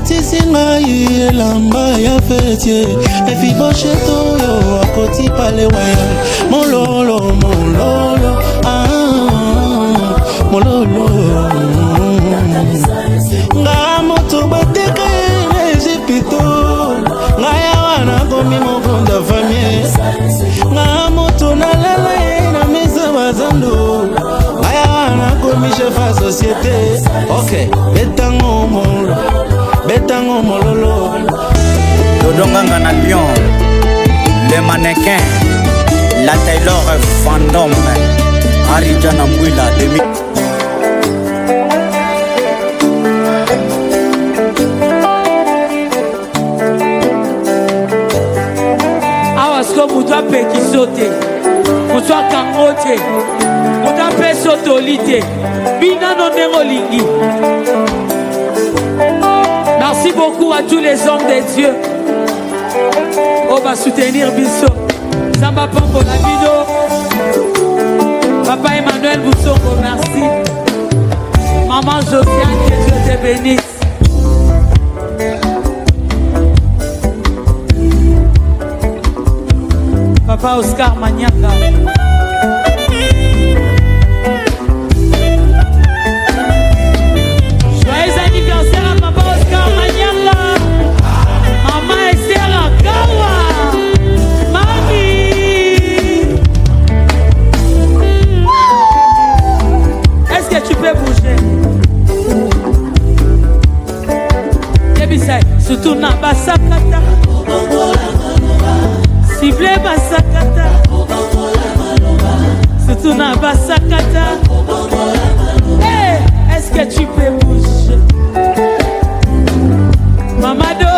Atisi ngai elamba ya fetie Efibosheto yo akoti pale waya Mololo, mololo, mololo Nga moto bateka Ejipito Nga ya wana komi mokonda famille Nga moto na lala na mesa bazando Nga ya wana komi chef à société Ok, betango molo Betango mololo Dodonganga na Lyon Le mannequin La Taylor Fandom Arijana Mwila demi Awasko mutu apekiso te mutu akango te mutu apeso toli te binano ndenge olingi. Merci beaucoup à tous les hommes de Dieu. On va soutenir Bisso. Samba Pombo Nabido. Papa Emmanuel Boussongo, merci. Maman Josiane, que Dieu te bénisse. Papa Oscar Maniaka. Surtout na basakata Sible basakata Surtout na basakata Hey, est-ce que tu peux bouger Mamado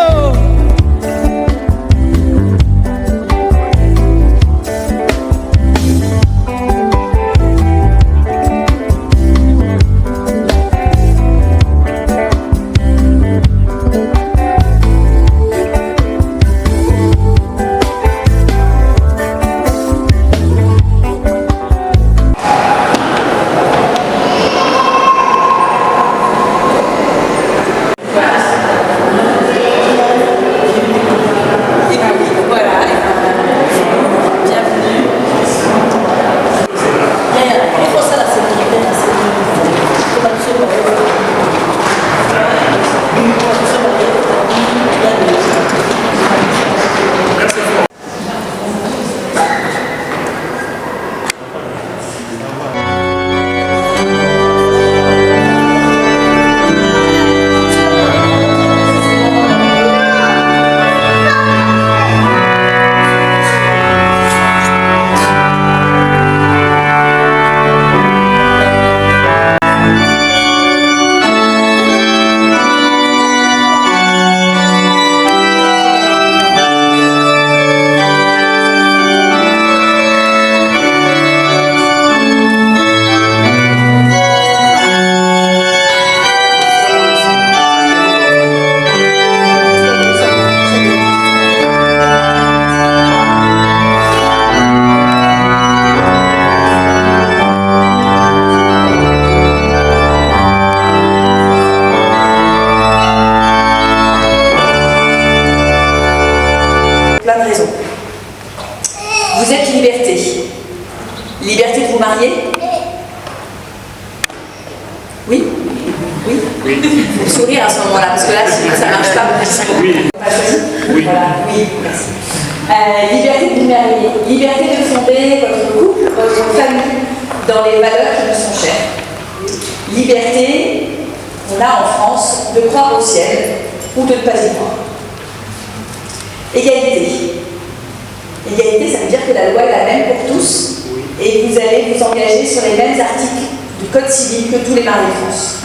sourire à ce moment-là, parce que là, ça ne marche pas. Oui. Oui. Voilà, oui, merci. Liberté de vous marier, liberté de fonder votre couple, votre famille, dans les valeurs qui nous sont chères. Liberté, on a en France, de croire au ciel ou de ne pas y croire. Égalité. Égalité, ça veut dire que la loi est la même pour tous et vous allez vous engager sur les mêmes articles du Code civil que tous les maris de France.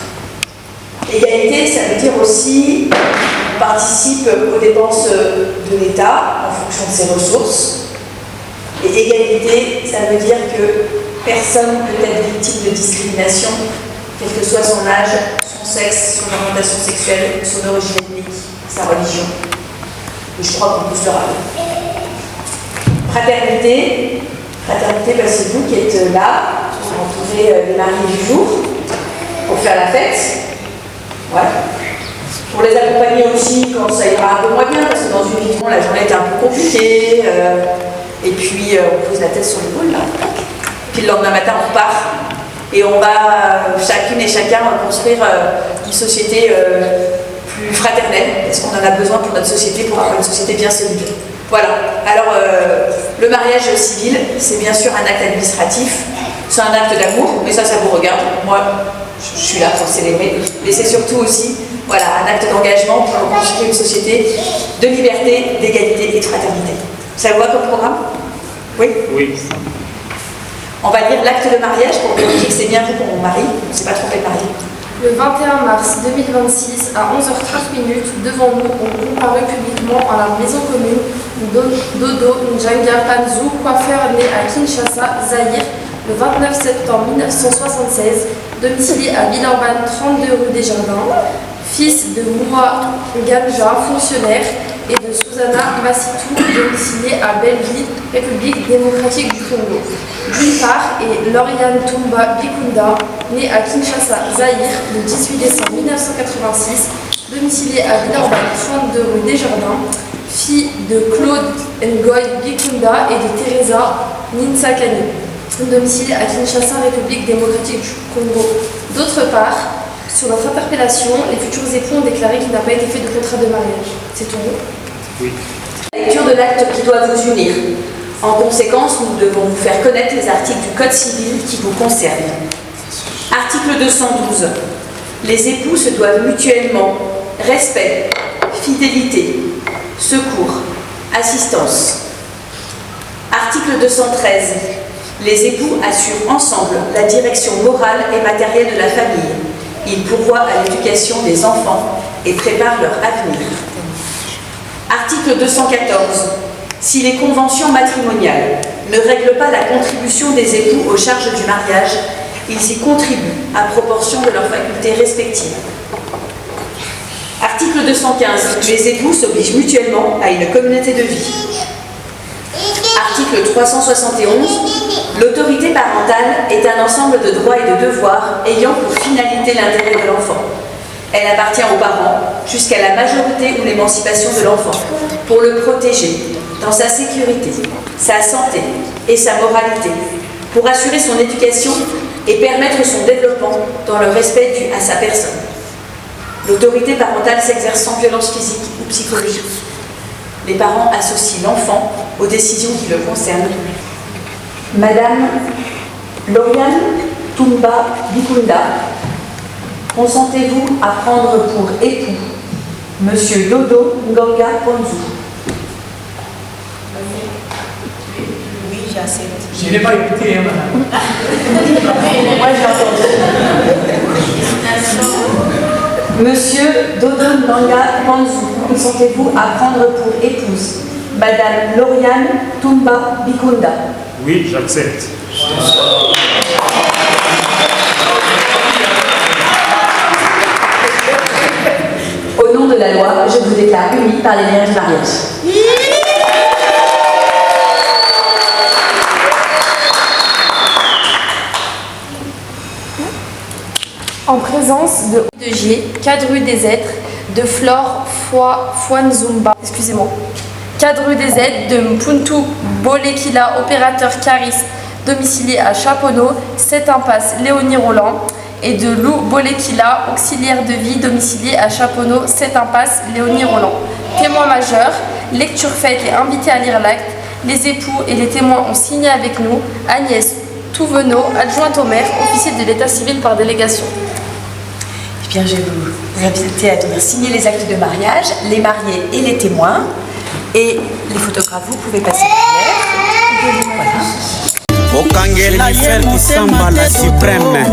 Égalité, ça veut dire aussi qu'on participe aux dépenses de l'État en fonction de ses ressources. Et égalité, ça veut dire que personne ne peut être victime de discrimination, quel que soit son âge, son sexe, son orientation sexuelle, son origine ethnique, sa religion. Et je crois qu'on peut se le rappeler. Fraternité, fraternité, c'est vous qui êtes là, entourés des maris du jour, pour faire la fête. Ouais. pour les accompagner aussi quand ça ira un peu moins bien, parce que dans une vie, la journée est un peu compliquée, et puis on pose la tête sur l'épaule, là. Puis le lendemain matin, on repart, et on va chacune et chacun construire une société plus fraternelle, parce qu'on en a besoin pour notre société, pour avoir une société bien solide. Voilà. Alors, le mariage civil, c'est bien sûr un acte administratif, c'est un acte d'amour, mais ça vous regarde. Moi, je suis là pour célébrer, mais c'est surtout aussi voilà, un acte d'engagement pour construire une société de liberté, d'égalité et de fraternité. Ça vous va comme programme? Oui? Oui. On va lire l'acte de mariage pour vérifier que c'est bien vous pour mon mari. On ne s'est pas trompé de marié. Le 21 mars 2026, à 11h30, devant nous, on comparu publiquement à la maison commune Dodo Njanga Panzou, coiffeur né à Kinshasa, Zaïre, le 29 septembre 1976, domicilié à Villeurbanne, 32 rue des Jardins, fils de Moura Ganja, fonctionnaire, et de Susanna Massitou, domicilié à Belleville, République démocratique du Congo. D'une part, et Lauriane Toumba Bikunda, née à Kinshasa, Zaïre, le 18 décembre 1986, domiciliée à Villeurbanne, 32 rue des Jardins, fille de Claude Ngoy Bikunda et de Teresa Ninsakani, domiciliée à Kinshasa, République démocratique du Congo. D'autre part, sur notre interpellation, les futurs époux ont déclaré qu'il n'a pas été fait de contrat de mariage. C'est tout bon? Oui. Lecture de l'acte qui doit vous unir. En conséquence, nous devons vous faire connaître les articles du Code civil qui vous concernent. Article 212. Les époux se doivent mutuellement respect, fidélité, secours, assistance. Article 213. Les époux assurent ensemble la direction morale et matérielle de la famille. Ils pourvoient à l'éducation des enfants et préparent leur avenir. Article 214. Si les conventions matrimoniales ne règlent pas la contribution des époux aux charges du mariage, ils y contribuent à proportion de leurs facultés respectives. Article 215. Les époux s'obligent mutuellement à une communauté de vie. Article 371. L'autorité parentale est un ensemble de droits et de devoirs ayant pour finalité l'intérêt de l'enfant. Elle appartient aux parents jusqu'à la majorité ou l'émancipation de l'enfant pour le protéger dans sa sécurité, sa santé et sa moralité, pour assurer son éducation et permettre son développement dans le respect dû à sa personne. L'autorité parentale s'exerce sans violence physique ou psychologique. Les parents associent l'enfant aux décisions qui le concernent. Madame Lauriane Toumba Bikunda, consentez-vous à prendre pour époux Monsieur Dodo Ngonga Ponzou? Oui, j'accepte. Je ne l'ai pas écouté, hein, madame. Moi, j'ai entendu. Monsieur Dodo Ngonga Ponzou, consentez-vous à prendre pour épouse Madame Lauriane Toumba Bikunda? Oui, j'accepte. Au nom de la loi, je vous déclare unis par les liens du mariage. En présence de G, 4 rue des Êtres, de Flore Fouanzumba, excusez-moi, 4 rue des Êtres, de Mpuntu Bolekila, opérateur cariste, domicilié à Chaponneau, 7 impasse Léonie Roland, et de Lou Bolekila, auxiliaire de vie, domicilié à Chaponneau, 7 impasse Léonie Roland. Témoin majeur, lecture faite et invité à lire l'acte, les époux et les témoins ont signé avec nous Agnès Touvenot, adjointe au maire, officier de l'état civil par délégation. Eh bien, je vais vous inviter à venir signer les actes de mariage, les mariés et les témoins. Et les photographes, vous pouvez passer derrière. Voilà. Okangela yel kisamba la supreme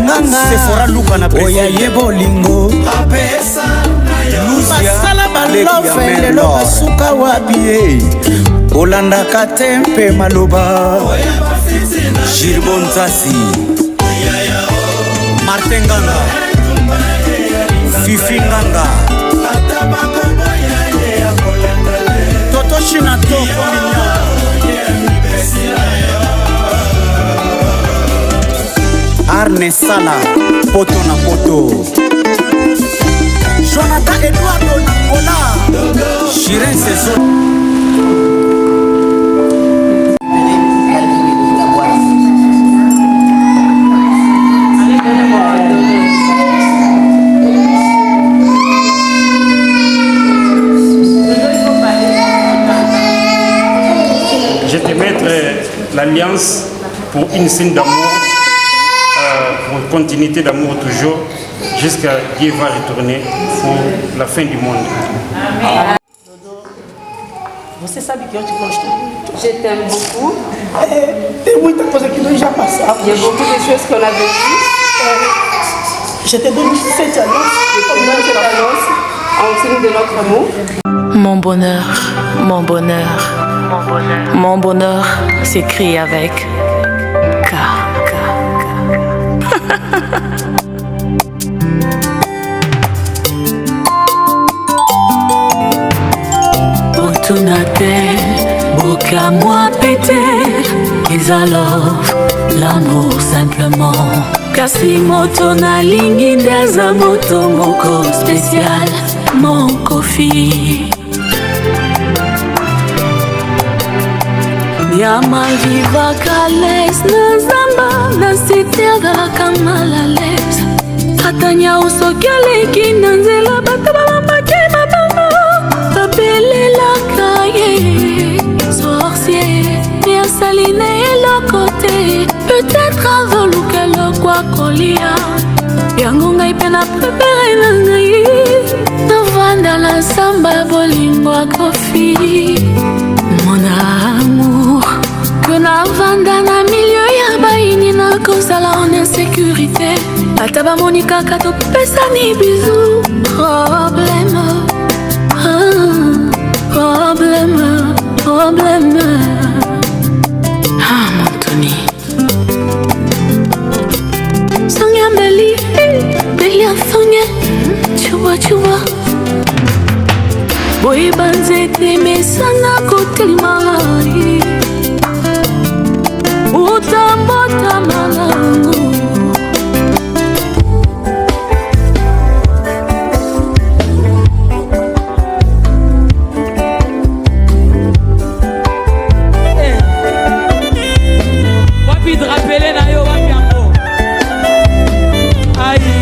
Sephora luka na oya ye bolingo basala balofe lelo basuka wapi olandaka te mpe maloba Gilbon Nzasi Martin Nganga Fifi Nganga Toto Shinato Arne Sala Poto na poto Jonathan Eduardo Chirin, c'est ça. Je te mettre l'alliance pour une scène d'amour, pour une continuité d'amour toujours, jusqu'à Dieu va retourner pour la fin du monde. Você sabe que eu te gosto muito. Je t'aime beaucoup. Tem muita coisa que nós já passamos. Il y a beaucoup de choses qu'on a vécues. Je te donne cette alliance. Je te donne cette alliance en signe de notre amour. Mon bonheur, mon bonheur, mon bonheur. Mon bonheur s'écrit avec K. Otunate, boka moi pété, ils alors l'amour simplement. Kasi moto na lingi ndaza moto moko spécial, mon kofi. Yama viva kales na zamba na sitiaga kamal à l'aise. Atanya usokeleki na nzela bata bamapake mabamba. Babele la cahier, sorcier, bien saline et le côté. Peut-être avant le quoi colia. Yangunga ipena prepare na ngai. Navanda la samba bolingo kofi. Mon amour, que na vanda na milieu ya baini na kozala en insécurité. Ataba monika kato pesa ni bisou. Problème, problème, problème. Ah mon Tony. Sangya meli, belia sangya, chuba. Boy banzete mesana kotelimai Utambota malangu Wapi drapele na yo wapi yango Aïe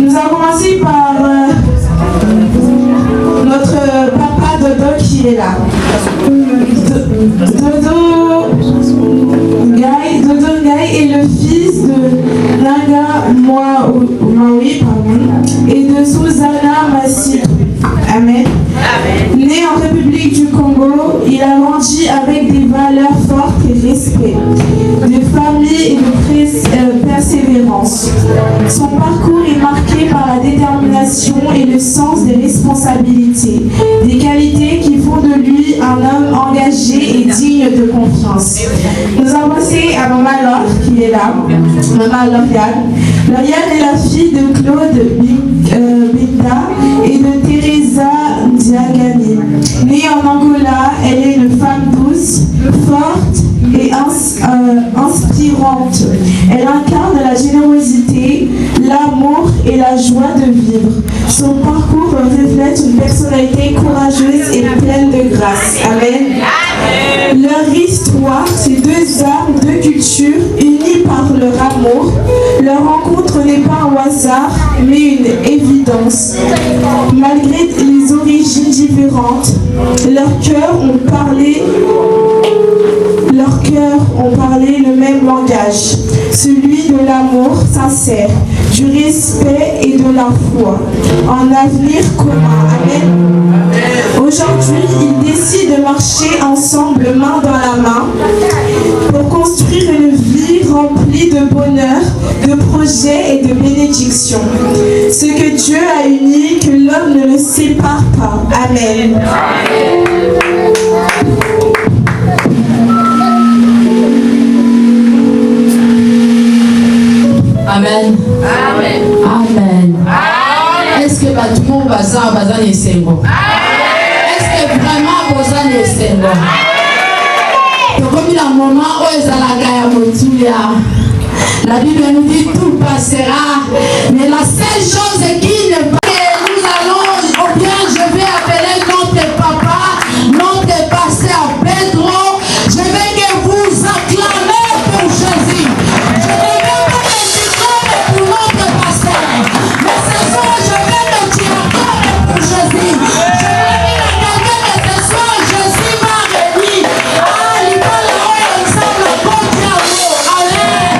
Nous allons commencer par notre papa Dodo qui est là. Dodo Ngaï est le fils de Nanga Maui et de Susanna Massi. Amen. Né en République du Congo, il a grandi avec des valeurs fortes et respect, de famille et de persévérance. Son parcours est marqué par la détermination et le sens des responsabilités, des qualités qui font de lui un homme engagé et digne de confiance. Nous avons passé à Maman Laure qui est là, Maman Lauriane. Lauriane est la fille de Claude Binda et de Teresa Diagani. Née en Angola, elle est une femme douce, forte et inspirante. Elle incarne la générosité, l'amour et la joie de vivre. Son parcours reflète une personnalité courageuse et pleine de grâce. Amen. Leur histoire, c'est deux âmes, deux cultures unies par leur amour. Leur rencontre n'est pas un hasard, mais une évidence. Malgré les origines différentes, leurs cœurs ont parlé le même langage, celui de l'amour sincère, du respect et de la foi, en avenir commun. Amen. Aujourd'hui, ils décident de marcher ensemble main dans la main pour construire une vie remplie de bonheur, de projets et de bénédictions. Ce que Dieu a uni, que l'homme ne le sépare pas. Amen. Amen. Amen. Amen. Est-ce que tout le monde va les sengo? Est-ce que vraiment besoin les sengo? Comme la maman où est la gaya motuya. La Bible nous dit tout passera, mais la seule chose qui ne va pas, nous allons, ou bien je vais appeler notre papa, notre pasteur Pedro. Je vais que vous acclamez pour Jésus. Je ne vais pas me pour notre pasteur. Mais ce soir, je vais me dire pour Jésus. Je vais dire à quelqu'un que ce soir, Jésus m'a réuni. Ah, il va le rendre ensemble à bon diable. Amen.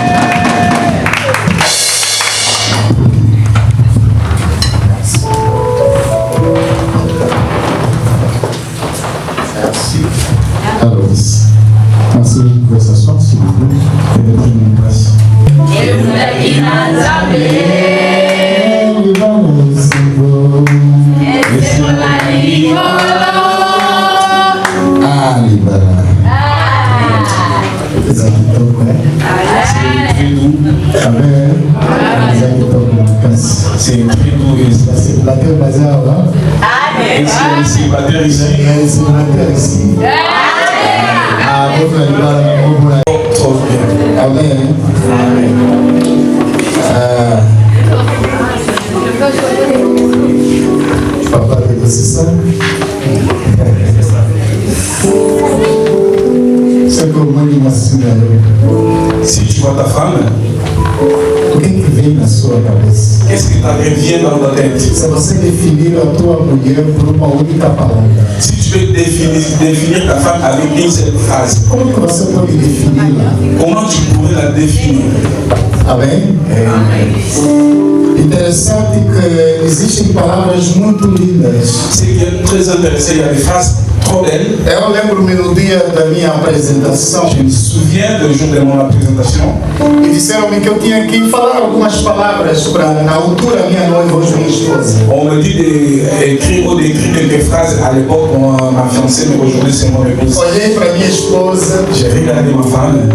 C'est très doux. La célibataire bazar là. Et s'il y a des célibataires ici. Il y a des célibataires ici. Ah, trop bien. Amen. Papa, c'est ça. C'est comme moi, il m'a signé. Si tu vois ta femme, qu'est-ce qui t'arrive dans ta tête? Se você definir a tua mulher por uma única palavra. Si tu veux définir ta femme avec une seule phrase, Como que você pode defini-la? comment tu pourrais la définir? Amém? Interessante que existem palavras muito lindas. C'est qui est très intéressant, il y a des phrases trop belles. Eu lembro-me no dia da minha apresentação. Je me souviens du jour de mon présentation. E disseram-me que eu tinha que falar algumas palavras para, na altura, minha noiva, hoje minha esposa. On me dit d'écrire ou d'écrire quelques phrases à l'époque pour ma fiancée, mais aujourd'hui c'est mon épouse. Olhei para minha esposa. J'ai regardé ma femme.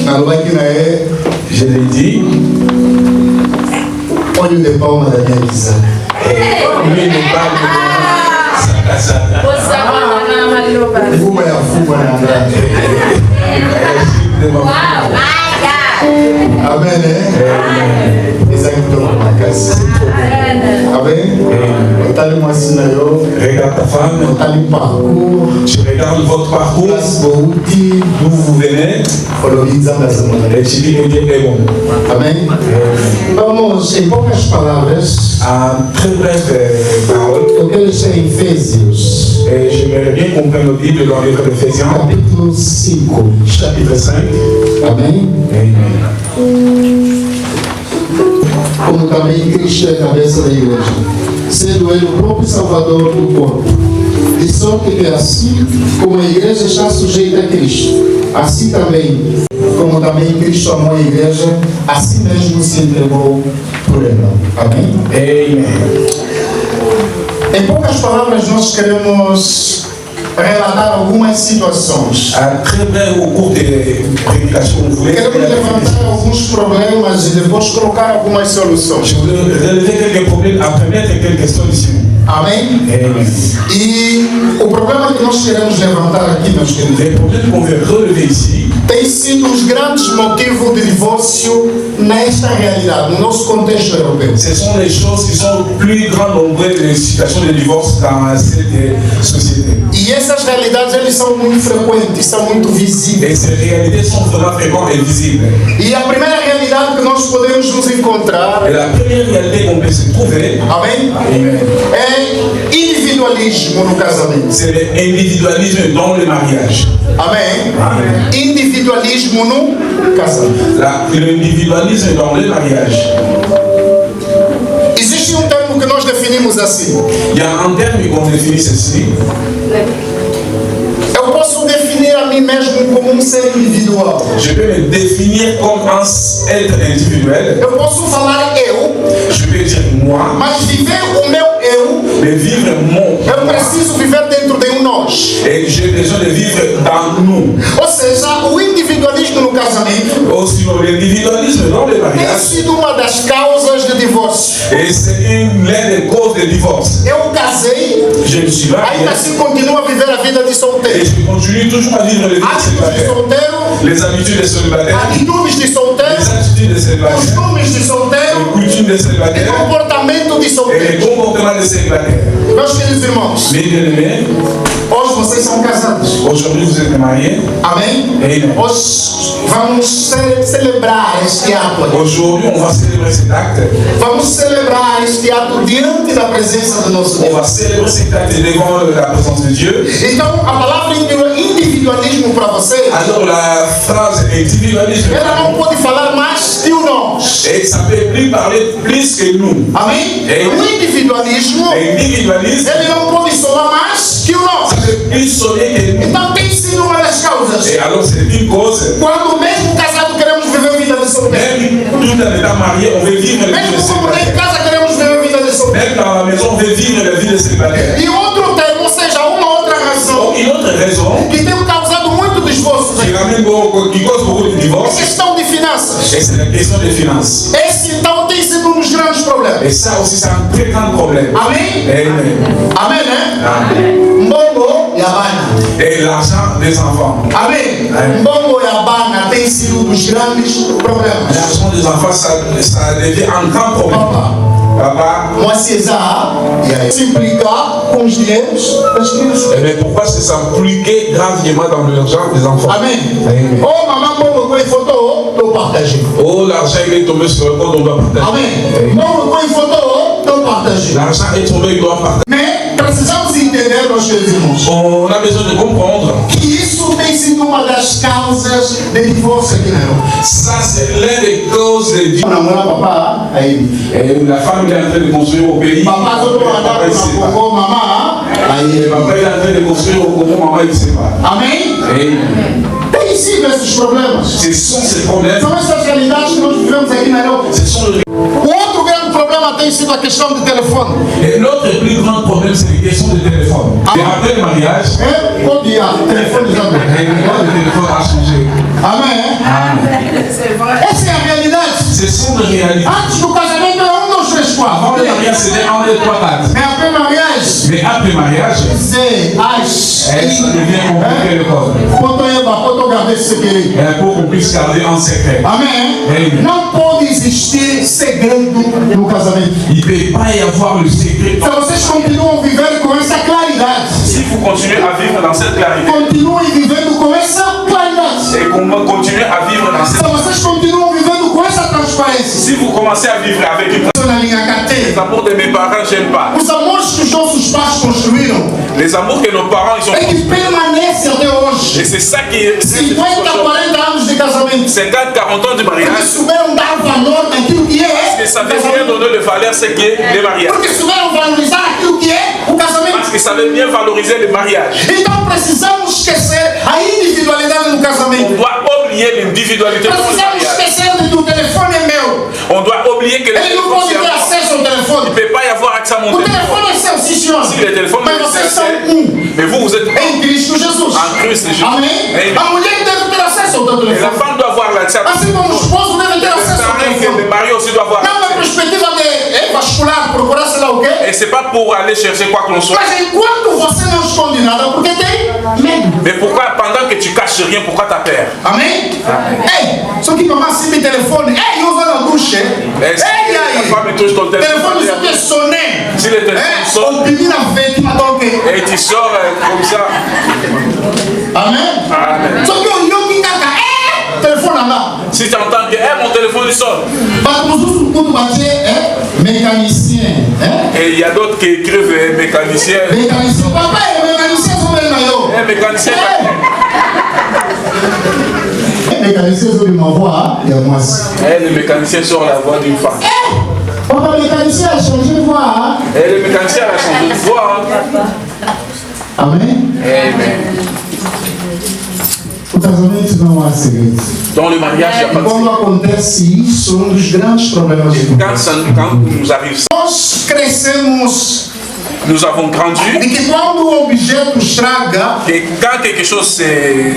Na máquina je l'ai dit. Olho de palma da minha visão. Lui ne parle de ça. Fuma é a fuma na Andrade. Amém, né? Isso aqui estou na casa. Amém? Eu estou ali uma assina eu. Regarde ta femme. Eu estou ali um parcours. Je regarde votre parcours. D'où vous venez. Et je dis que Dieu est bon. Amém? Vamos, em poucas palavras. En très bref parole. Eu quero ser em Efésios. Et j'aimerais bien qu'on prenne notre Bible dans le livre d'Éphésiens. Capítulo 5. Chapitre 5. Amém? Como também Cristo é a cabeça da igreja, sendo ele o próprio Salvador do corpo. De sorte que assim como a igreja está sujeita a Cristo, assim também, como também Cristo amou a igreja, assim mesmo se entregou por ela. Amém? Amen. Em poucas palavras, nós queremos relatar algumas situações. Très bref, au cours des prédications, vous voulez. Queremos levantar alguns problemas e depois colocar algumas soluções. Je voulais relever quelques problèmes, après mettre quelques solutions. Amém? E o problema que nós queremos levantar aqui, meus queridos, les problèmes qu'on veut relever ici, tem sido os grandes motivos de divórcio nesta realidade, no nosso contexto europeu. Ce sont les choses qui sont plus grandes nombreuses les situations de divorce dans cette société. E essas realidades eles são muito frequentes, são muito visíveis. Et ces réalités sont vraiment fréquentes et visibles. E a primeira realidade que nós podemos nos encontrar, et la première réalité qu'on peut se trouver, amém? É individualismo no casamento. C'est l'individualisme dans le mariage. Amém? Individualismo no casamento. L'individualisme dans le mariage. Existe um termo que nós definimos assim. Il y a un terme qu'on définit ceci. Eu posso definir a mim mesmo como um ser individual. Je peux me définir comme un être individuel. Eu posso falar eu. Je peux dire moi. Mas viver o meu eu. Mais vivre mon. Eu preciso viver dentro de um nós. Et j'ai besoin de vivre dans nous. Ou seja, o individualismo no casamento. Ou sinon l'individualisme dans le mariage. Tem sido uma das causas de divórcio. Et c'est l'une des causes de divorce. Eu casei. Je me suis marié. Ainda assim continuo a viver a vida de solteiro. Et je continue toujours à vivre les vies de célibataire. Les habitudes de célibataire. Atitudes de solteiro. Les attitudes de célibataire. Costumes de solteiro. Les coutumes de célibataire. E comportamento de solteiro. Et les comportements de célibataire. Meus queridos irmãos. Mes bien-aimés. Hoje vocês são casados. Aujourd'hui vous êtes mariés. Amém? Amen. Hoje vamos celebrar este ato. Aujourd'hui on va célébrer cet acte. Vamos celebrar este ato diante da presença do nosso Deus. On va célébrer cet acte devant la présence de Dieu. Então a palavra individualismo para você. Alors la phrase individualisme. Ela não pode falar mais que o nós. Et ça peut plus parler plus que nous. Amém? O individualismo. Ele não pode soar mais que o nós. Então tem sido uma das causas. Et alors c'est une cause. Quando mesmo casado queremos viver a vida de solteiro. Même tout en étant marié, on veut vivre la vie de célibataire. Mesmo em casa queremos viver a vida de solteiro. Même dans la maison, on veut vivre la vie de célibataire. E outro termo, ou seja, uma outra razão. Une autre raison. Que tem causado muito divórcio. Qui cause beaucoup de divorce. É questão de finanças. Et c'est la c'est un très grand problème. Amen. Amen. Amen. Hein? Mbongo Yabana. Et l'argent des enfants. Amen. Mbongo Yabana, t'es ici où nous problème. L'argent des enfants, ça devient un grand problème. Papa. Moi, c'est ça. S'impliquer, comme je disais, mais pourquoi c'est s'impliquer gravement dans l'argent des enfants? Amen. Amen. Oh, maman, bon, une photo, on doit partager. Oh, l'argent il est tombé sur le compte, on doit partager. Amen. Bon, une photo, on doit partager. L'argent est tombé, il doit partager. Mais, précisément, si on a besoin de comprendre. Isso tem sido uma das causas de divórcio aqui na Europa. Ça, c'est l'une des causes de divorce. Et la femme est en train de construire au pays. Papa, papa est en train de construire au Congo, maman il ne sait pas. Amen. Tem sim esses problemas. Ce sont ces problèmes. São essas realidades que nós vivemos aqui na Europa. Ce sont les... O outro grande problema tem sido a questão do telefone. Et l'autre plus grand problème, c'est la question du téléphone. Et après le mariage, quando o telefone já le téléphone a changé. Amen. Essa é a realidade. Ce sont des réalités. Antes do casamento era 1, 2, 3, 4. Avant le mariage, c'était 1, 2, 3, 4. Mais après le mariage, c'est ça devient compliqué le corps. Pour qu'on puisse garder en secret. Amen. Não pode existir segredo no casamento. Il ne peut pas y avoir le secret. Se vocês continuam a viver com essa claridade. Si vous continuez à vivre dans cette clarité. Continuem vivendo com essa claridade. Et qu'on continue à vivre dans cette. Se vocês continuam vivendo com essa transparência. Si vous commencez à vivre avec une. Les amours de mes parents, j'aime pas. Os amores que os nossos pais construíram. Les amours que nos parents ils ont. É que permanece até hoje. Et c'est ça qui est. 50, 40 anos de casamento. 50, 40 ans de mariage. Porque souberam dar valor naquilo que é. Parce que savaient bien donner de valeur ce qui est les mariages. Porque souberam valorizar aquilo que é o casamento. Parce qu'ils savaient bien valoriser les mariages. Então precisamos esquecer a individualidade no casamento. On doit oublier l'individualité du mariage. Precisamos esquecer de que o telefone é meu. On doit oublier que ele não pode ter acesso ao telefone. Il ne peut pas y avoir accès à mon téléphone. O telefone é seu, sim senhor. Si le téléphone mas vocês são mais vous êtes em Cristo Jesus. En Christ Jesus. Amém. A mulher deve ter acesso ao telefone. Et la femme doit avoir l'accès. Assim como o esposo deve ter acesso ao telefone. Le mari aussi doit avoir. Não na perspectiva de vascular, procurar sei lá o quê. Et c'est pas pour aller chercher quoi que l'on soit. Mas enquanto você não esconde nada, porque tem medo. Mais pourquoi pendant que tu caches rien, pourquoi tu as peur? Amém. Ei, só que mamãe se me telefone. Ei, eu vou na douche. La femme touche ton téléphone. Téléphone peut sonner. Si le téléphone sonne. Et tu sors comme ça. Amen. Amen. Só que eu que caca. Téléphone là. Si tu entends que mon téléphone il sonne. Mécanicien. Et il y a d'autres qui écrivent mécanicien. Mécanicien. Papa est mécanicien sur le maillot. Mécanicien. Mécanicien sur ma voix, il y a moi. Le mécanicien sort la voix d'une femme. Papa, le mécanicien a changé de voix. Et le mécanicien a changé de voix. Amen. Amen. O casamento não há segredo. Dans le mariage, il n'y a pas de Quando acontece isso, dos grandes problemas de quand nous arrive ça, nós crescemos. Nous avons grandi. E que quando o objeto estraga, et quand quelque chose c'est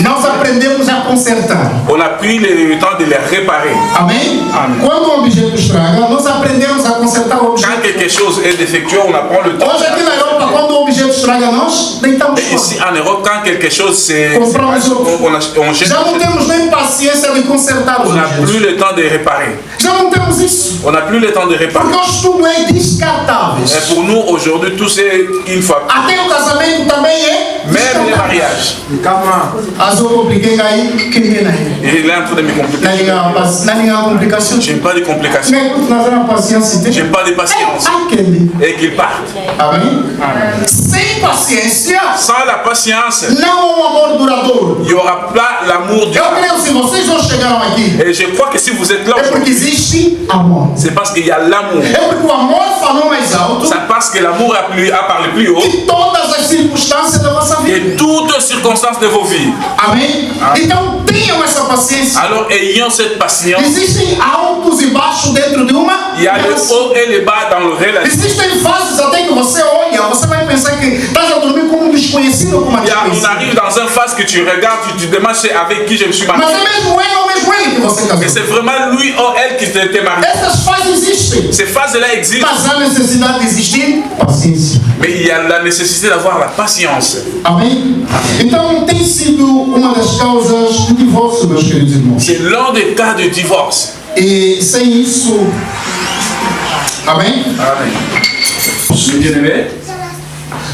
nós aprendemos a consertar. On a pris le temps de les réparer. Amém? Amen. Quando o objeto estraga, nós aprendemos a consertar o objeto. Quand quelque chose est défectueux, on apprend le temps. Hoje aqui na Europa, quando o objeto estraga, nós deitamos fora. Ici en Europe, quand quelque chose on jette. Já não temos nem paciência de consertar os On n'a objetos. plus le temps de réparer. Já não temos isso. On n'a plus le temps de réparer. Porque hoje tudo é descartável. Et pour nous aujourd'hui, tout c'est une fois. Até o casamento também é. Même les mariages. Calma. As eu compliquei aí, que ninguém aí. Il est en train de me compliquer. Não há complicação. J'aime pas de complications. J'aime pas de patience. Et qu'il parte. Amém? Sem paciência. Sans la patience. Não há um amor duradouro. Il n'y aura pas l'amour du. Eu creio se vocês não chegaram aqui. Et je crois que si vous êtes là, é porque existe amor. c'est parce qu'il y a l'amour. É porque o amor falou mais alto. C'est parce que l'amour a parlé plus haut. Que todas as circunstâncias da vossa vida. Et toutes les circonstances de vos vies. Amém? Então tenham essa paciência. Alors ayons cette patience. Existem altos e baixos dentro de uma. Il y a le haut et le bas dans le relation. Existem fases até que você olha, você vai pensar que estás a dormir com um desconhecido. On arrive dans un phase que tu regardes, tu te demandes c'est avec qui je me suis marié. Et c'est vraiment lui ou elle qui t'est marié. Ces phases-là existent. Mais il y a la nécessité d'avoir la patience. Amém? Então tem sido uma das causas do divórcio, meus queridos irmãos. C'est l'un des cas de divorce. E sem isso, amém? Amém. Bien-aimé.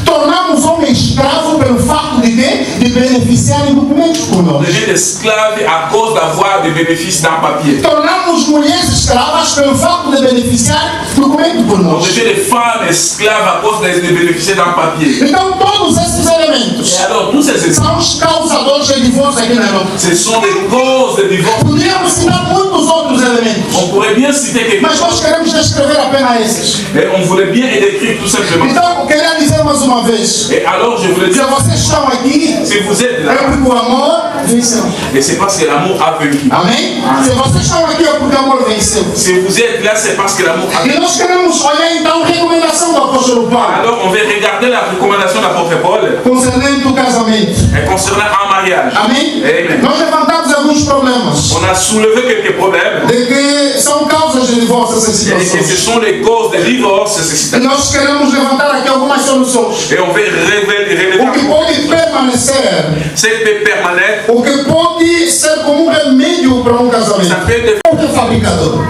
Tornamos homens escravos pelo fato de beneficiarem documentos por nós. On devient esclave à cause d'avoir des bénéfices d'un papier. Tornamos mulheres escravas pelo fato de beneficiar documentos por nós. On devient des femmes esclaves à cause de bénéficier d'un papier. Então todos esses elementos são os causadores de divórcio aqui na Europa. Ce sont des causes de divorce. Podíamos citar muitos outros elementos. On pourrait bien citer quelques mas nós queremos descrever apenas esses. Mais on voulait bien décrire tout simplement. Então eu queria dizer mais uma vez. Et alors je voulais dire, vocês estão aqui, si vous êtes là, é porque o amor venceu. Et c'est parce que l'amour a vaincu. Amém? Se vocês estão aqui é porque o amor venceu. Si vous êtes là, c'est parce que l'amour a vaincu. E nós queremos olhar então a recomendação do apóstolo Paulo. Alors on va regarder la recommandation de l'apôtre Paul. Concernant o casamento. Et concernant un mariage. Amém? Amen. Nós levantamos alguns problemas. On a soulevé quelques problèmes. De que são causas de divórcio essas situações. Et que ce sont les causes de divorce ces situations. Nós queremos levantar aqui algumas soluções. Et on va révéler o que pode permanecer. Ce qui peut permanent. O que pode ser como remédio para casamento. Ça peut être um fabricador.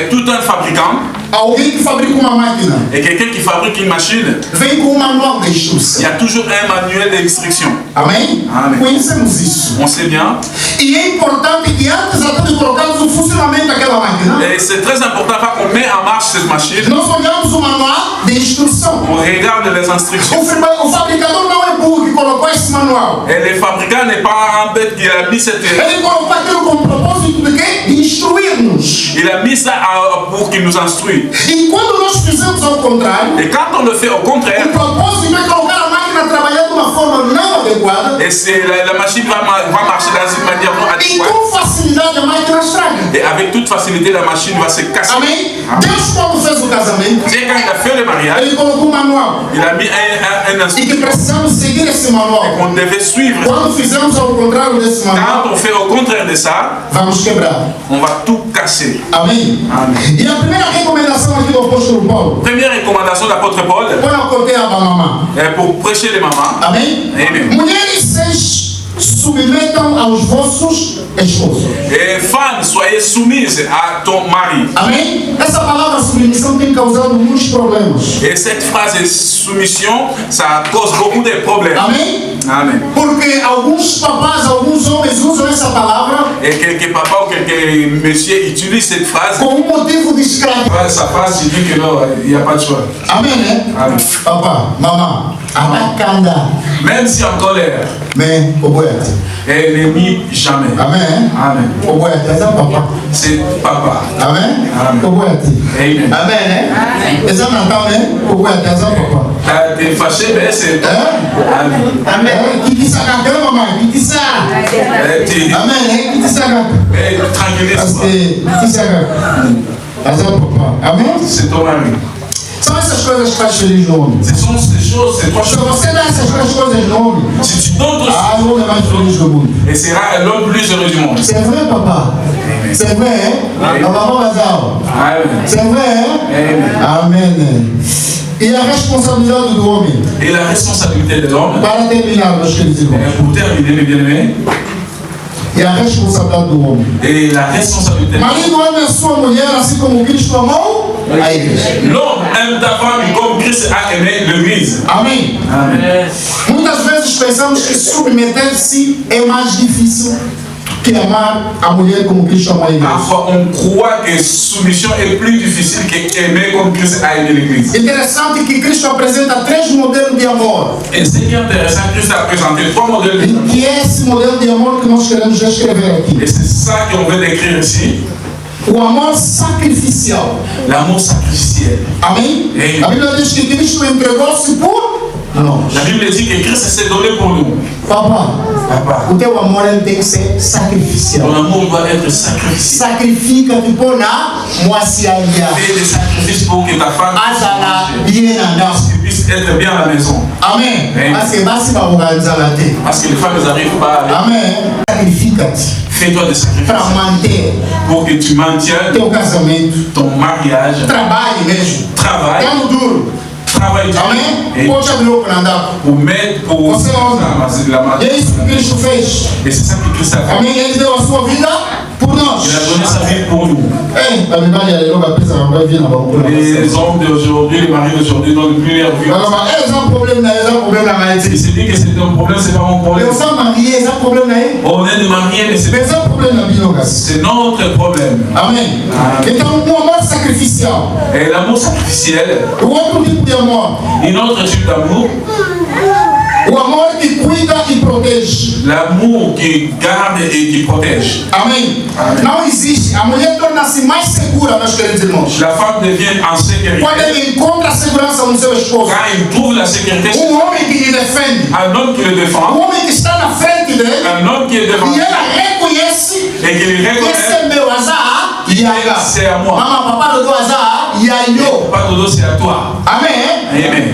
Tout un fabricant. Alguém que fabrica uma máquina. Et quelqu'un qui fabrique une machine. Vem com um manual de instrução. Il y a toujours un manuel d'instruction. Amém? Amém. Conhecemos isso. On sait bien. E é importante que antes até de colocarmos o funcionamento daquela máquina. Et c'est très important qu'on met en marche cette machine. Nós olhamos o manual de instrução. On regarde les instructions. O fabricador não é burro que colocou esse manual. Et le fabricant n'est pas un bête qui a mis cette. Ele colocou aquilo com o propósito de quê? De instruir-nos. Il a mis ça pour qu'il nous instruise. E quando nós fizemos ao contrário, et quand on le fait au contraire, o propósito é colocar a máquina a trabalhar de uma forma não adequada. Et c'est la machine va marcher dans une manière non adéquate. E com facilidade a máquina estraga. Et avec toute facilité la machine va se casser. Amém? Deus quando fez o casamento, Dieu quand il a fait le mariage, ele colocou um manual. Il a mis un E que precisamos seguir esse manual. Et qu'on devait suivre. Quando fizemos ao contrário desse manual, quand on fait au contraire de ça, vamos quebrar. On va tout casser. Amém? Amém. E a primeira recomendação aqui do apóstolo Paulo. Première recommandation de l'apôtre Paul. Pour prêcher les mamans. Amém? Amen. Mulheres, vocês submetam aos vossos esposos. Et femmes, soyez soumises à ton mari. Amém? Essa palavra submissão tem causado muitos problemas. Et cette phrase de soumission, ça cause beaucoup de problèmes. Amém? Amen. Porque alguns papás, alguns homens usam essa palavra. Et quelques papas ou quelques messieurs utilisent cette phrase. Com motivo de escravidão. Sa phrase, tu dis que non, il n'y a pas de choix. Amém, né? Amen. Papa, maman, atakanda. Même si en colère. Mais oboete. Elle n'est mis jamais. Amen. Amen. Oboete, c'est papa. C'est papa. Amen. Amen. Oboete. Amen. Amen, né? Amen. Ça n'entend, mais oboete, c'est papa. T'es fâché, mais c'est papa. Amen. Amen. Qui dit ça quand maman? Qui dit ça? Amen, hein? Qui dit ça quand? Tranquille. Parce que qui dit ça quand? C'est papa. Amen. C'est ton mari. São essas coisas que faz feliz no homem. Ce sont ces choses, ces trois Se choses. você dá essas três coisas no homem, Si tu donnes o homem é mais feliz do mundo. et sera l'homme plus heureux du monde. C'est vrai, papa. C'est vrai, hein? A maman Lazaro. Amen. C'est vrai, hein? Amen. E a responsabilidade do homem. Et la responsabilité de l'homme. Para terminar, meus queridos irmãos. Pour terminer, mes bien-aimés. E a responsabilidade do homem. Et la responsabilité. Marido ama a sua mulher assim como Cristo amou a igreja. L'homme aime ta femme comme Christ a aimé l'Église. Amém. Amen. Muitas vezes pensamos que submeter-se é mais difícil que amar a mulher como Cristo amou a igreja. Parfois, on croit que soumission est plus difficile qu'aimer comme Christ a aimé l'Église. Interessante que Cristo apresenta três modelos de amor. Et ce qui est intéressant, Christ a présenté trois modèles de E que é esse modelo de amor que nós queremos descrever aqui. Et c'est ça qu'on veut décrire ici. O amor sacrificial. L'amour sacrificiel. Amém? Amen. A Bíblia diz que Cristo entregou-se por nós. La Bible dit que Christ s'est donné pour nous. Papa, Papa, o teu amor ele tem que ser sacrificial. ton amour doit être sacrifié. Sacrifica tipo na moaciaria. Fais des sacrifices pour que ta femme Azala bien andar. puisse être bien à la maison. Amen. Parce que les femmes n'arrivent pas à aller. Amen. Fais-toi des sacrifices pour que tu maintiennes ton mariage. Travaille. Travaille dur. Et pour mettre pour la et c'est ça que Christ a fait. Il a donné sa vie pour nous. Les hommes d'aujourd'hui, les maris d'aujourd'hui n'ont plus leur vie. Il s'est dit que c'est ton problème, c'est pas mon problème. On est de mariés, mais c'est notre problème. Amen. Et l'amour sacrificiel. Et l'amour sacrificiel. Une autre type d'amour. O amor que cuida e protege. L'amour qui garde et qui protège. Amém. Não existe. A mulher torna-se mais segura, meus queridos irmãos. La femme devient en sécurité. Quando ele encontra a segurança no seu esposo. Quand il trouve la sécurité. Homem que lhe defende. Un homme qui le défend. Homem que está na frente dele. Un homme qui est devant. E ela reconhece. Et qui le reconnaît. Esse é meu azar. C'est à moi. Maman, papa, do azar. E aí eu. Papa, dodo, c'est à toi. Amen. Amen.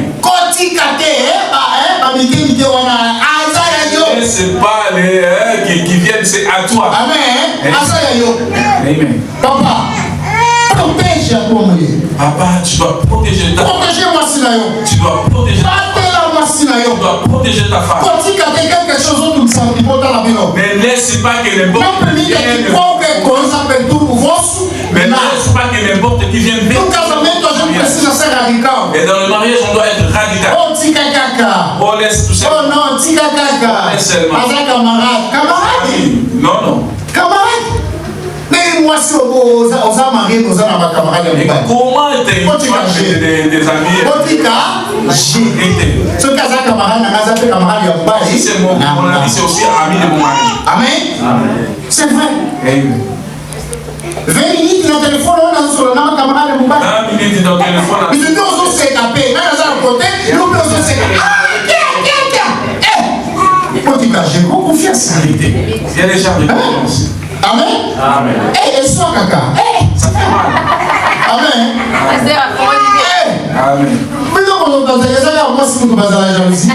C'est pas les qui viennent, c'est à toi. Amen. Amen. Papa, protège a tua mulher. Papa, tu dois protéger ta femme. Tu dois protéger ta femme. Tu dois protéger ta femme. Mais laisse pas que n'importe qui vienne. Mais laisse pas que n'importe qui vienne. Et dans le mariage, on doit être radical. On laisse tout ça. Oh non, tika kaka. Laisse seulement. Camarade. Non, non. Camarade. Mais moi, si on a marié, on a ma camarade. Comment t'es des amis? Potika, j'ai. Ce cas camarade, on a fait camarade de Bali. Si c'est mon ami, c'est aussi ami de mon mari. Amen. C'est vrai. Amen. 20 minutes dans le téléphone, on a sur le nom de camarade de Mouba. 20 minutes dans le téléphone. Ils étaient aux s'écaper. Là, ils ont côté, ils ont besoin de s'écaper. J'ai beaucoup confiance. Il y a des gens de confiance. Amen. Amen. Et soit caca. Ça fait mal. Amen. Amen. Mais non, on a des gens moi si vous passez la jalousie.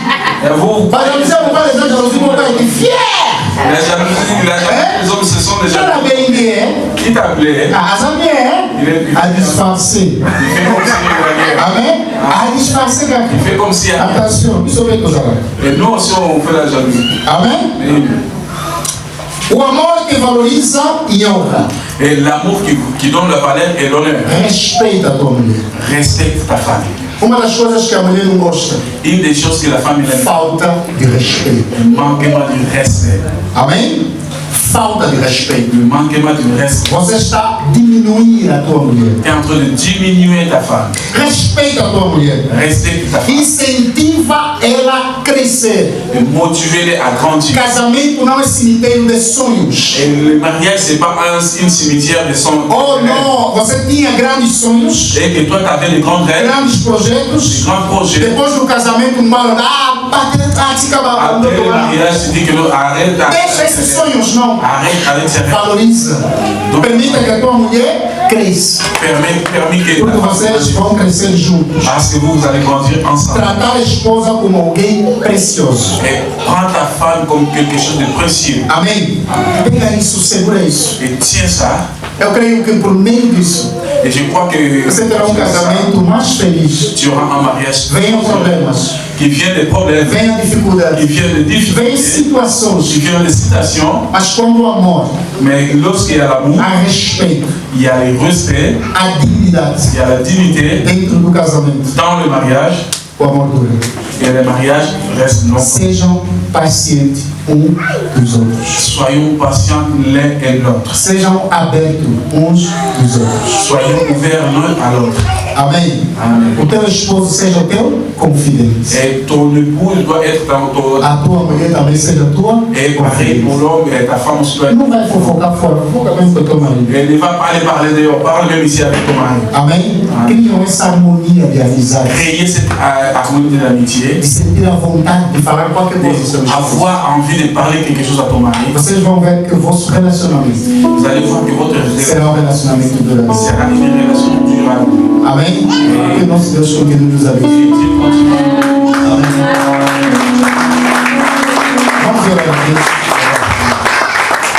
Vous, par exemple, si vous parlez des gens jalousie, vous êtes fiers. La jalousie, les hommes, ce sont des gens. Qui t'a appelé? À disfarcer. Il fait comme si. Amen. À disfarcer. Il fait comme si. Attention, nous sommes tous là. Et nous aussi, on fait la jalousie. Amen. O amor que valoriza e honra. Et l'amour qui donne la valeur et l'honneur. Respeita a tua mulher. Respecte ta femme. Uma das coisas que a mulher não gosta. Une des choses que la femme n'aime. Falta de respeito. Manquement de respect. Amém? Falta de respeito. Le manquement de respect. Você está diminuindo a tua mulher. Tu es en train de diminuer ta femme. Respeita a tua mulher. Respecte ta femme. Incentiva ela a crescer. Et motive-les à grandir. Casamento não é cemitério de sonhos. Et le mariage, c'est pas un cimetière de sonhos. Oh non, você tinha grandes sonhos. Et que toi, tu avais des grands rêves. Grandes projetos. Des grands projets. Depois do casamento, après le mariage, tu dis que non, arrête. Deixa esses sonhos, não. Arrête ces rêves. Valoriza. Permita que a tua mulher cresça. Permis que porque vocês vão crescer juntos. Parce que vous allez grandir ensemble. Tratar a esposa como alguém precioso. Et prends ta femme comme quelque chose de précieux. Amém. Pega isso, segura isso. Et tiens ça. Eu creio que por meio disso, et je crois que você terá casamento mais feliz. Tu auras un mariage. Venham problemas. Qui vient des problèmes. Venham dificuldades. Qui vient de difficultés. Vem situações. Qui vient de situations. Mas quando o amor. Mais lorsqu'il y a l'amour. Há respeito. Il y a le respect. A dignidade. Il y a la dignité. Dentro do casamento. Dans le mariage. O amor dura. Et le mariage reste long. Sejam pacientes dos outros. Soyons patients l'un et l'autre. Sejam abertos uns dos outros. Soyons ouverts l'un à l'autre. Amém. Amém. O teu esposo seja o teu confidente. Et ton épouse doit être dans ton. A tua mulher também seja tua. Et pareil pour l'homme et ta femme aussi doit être. Não vai fofocar fora, fofoca mesmo com o teu marido. Elle ne va pas aller parler dehors, parle même ici avec ton mari. Amém. Criam essa harmonia de amizade. Créer cette harmonie de l'amitié. De sentir a vontade de falar qualquer coisa. Avoir envie de parler quelque chose à ton mari. Vocês vão ver que o vosso relacionamento. Vous allez voir que votre será um relacionamento durável. Será une relation durable. Amém. Que nosso Deus continue nos abençoe.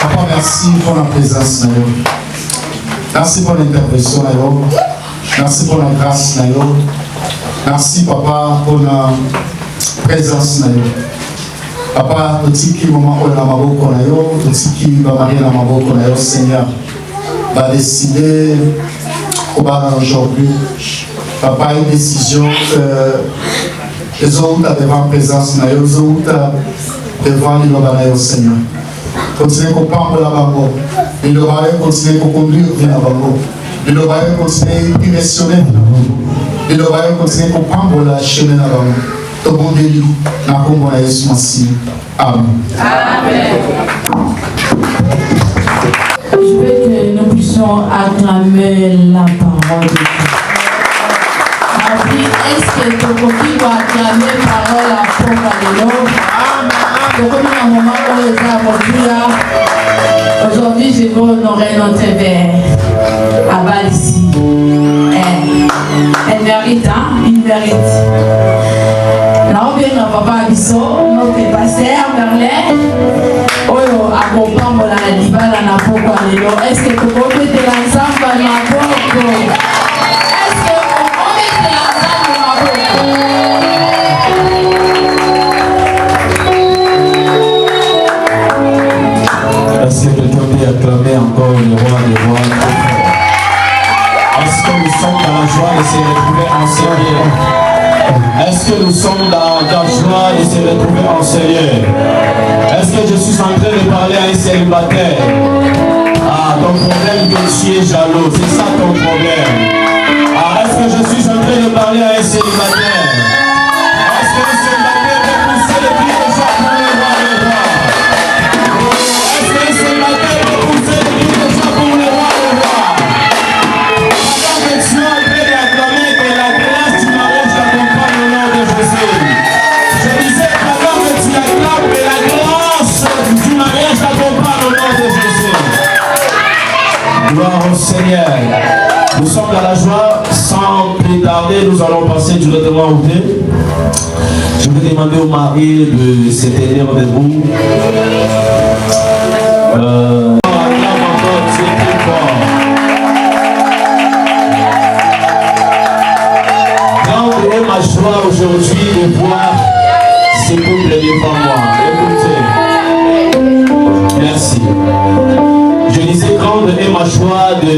Papa, merci pour la présence. Merci pour l'intervention. Merci pour la grâce. Merci, Papa, pour la présence. Papa, tout qui moment où la maboko na yo, tout qui va marier la maboko na yo, Seigneur, va décider au bar aujourd'hui. Papa, une décision que les autres devant présence na yo, les autres devant le Seigneur. Continuez à prendre la bango. Et le baril continue à conduire vers la bango. Et le baril continue à directionner. Et le baril continue à prendre la chemin à bango. Tout le monde est libre. Dans le combat de Jésus Messie. Amen. Je veux que nous puissions acclamer la parole de Dieu. Est-ce que tu peux acclamer la parole à Papa de l'homme? Aujourd'hui, je vais honorer notre père à bas ici. Elle mérite, hein? Il mérite. Là, on vient de Papa Abisso, notre pasteur Merlin. Oyo, accompagne la libala na poko alelo. Est-ce que tu peux mettre l'ensemble na poko? Est-ce que tu peux mettre l'ensemble na poko? Est-ce que quelqu'un peut acclamer encore le roi des rois? Est-ce que nous sommes dans la joie de se retrouver en Seigneur? Est-ce que nous sommes dans la joie de se retrouver en Seigneur? Est-ce que je suis en train de parler à un célibataire? Ah, ton problème que tu es jaloux, c'est ça ton problème. Ah, est-ce que je suis en train de parler à un célibataire? Est-ce que le célibataire peut pousser le cri de joie pour le roi des rois? Est-ce que le célibataire peut pousser le cri de joie pour le roi des rois? Pendant que tu es en train d'acclamer que la grâce du mariage t'accompagne au nom de Jésus. Je disais pendant que tu acclames que la grâce du mariage t'accompagne au nom de Jésus. Gloire au Seigneur. Nous sommes dans la joie. Sans plus tarder, nous allons passer directement au thé. Je vais demander au mari de se tenir debout. Grande est ma joie aujourd'hui de voir ces couples devant moi. Écoutez. Merci. Je disais grande est ma joie de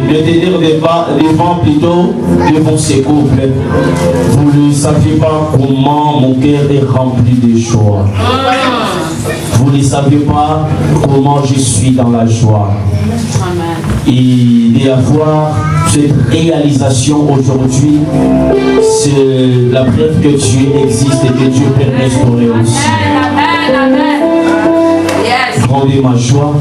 tenir devant plutôt devant ces couples. Vous ne saviez pas comment mon cœur est rempli de joie. Vous ne saviez pas comment je suis dans la joie. Et d'avoir cette réalisation aujourd'hui, c'est la preuve que Dieu existe et que Dieu peut restaurer aussi. Grande est ma joie.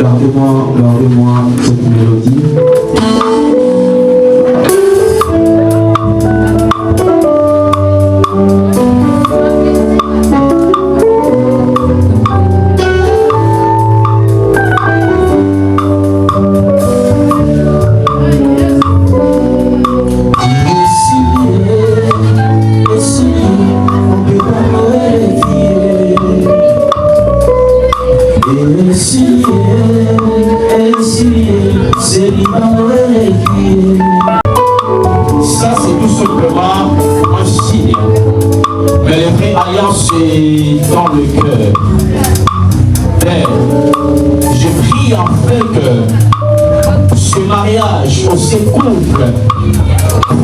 Gardez-moi cette mélodie. Ça, c'est tout simplement un signe. Mais les vraies alliances, c'est dans le cœur. Père, je prie enfin que ce mariage, ce couple,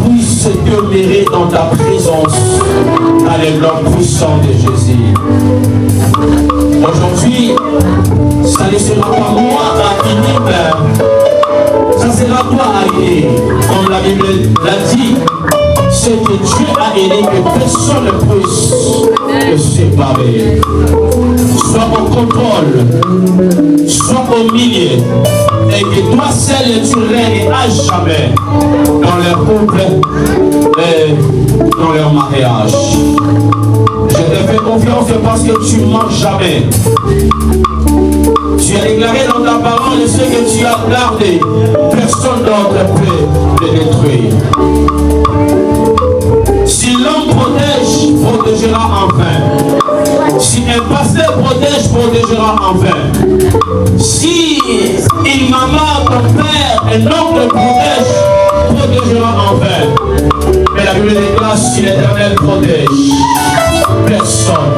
puisse demeurer dans ta présence, dans les nom puissants de Jésus. Aujourd'hui, ça ne sera pas moi à finir, ça sera toi à aider. Comme la Bible l'a dit, c'est que Dieu a aidé que personne ne puisse le séparer. Sois au contrôle, sois au milieu, et que toi seul tu règnes à jamais dans leur couple et dans leur mariage. Je te fais confiance parce que tu ne mens jamais. Tu as déclaré dans ta parole ce que tu as gardé. Personne d'autre peut le détruire. Si l'homme protège, protégera enfin. Si un pasteur protège, protégera enfin. Si une maman, ton père, un oncle protège, protégera enfin. Mais la Bible déclare si l'Éternel protège, personne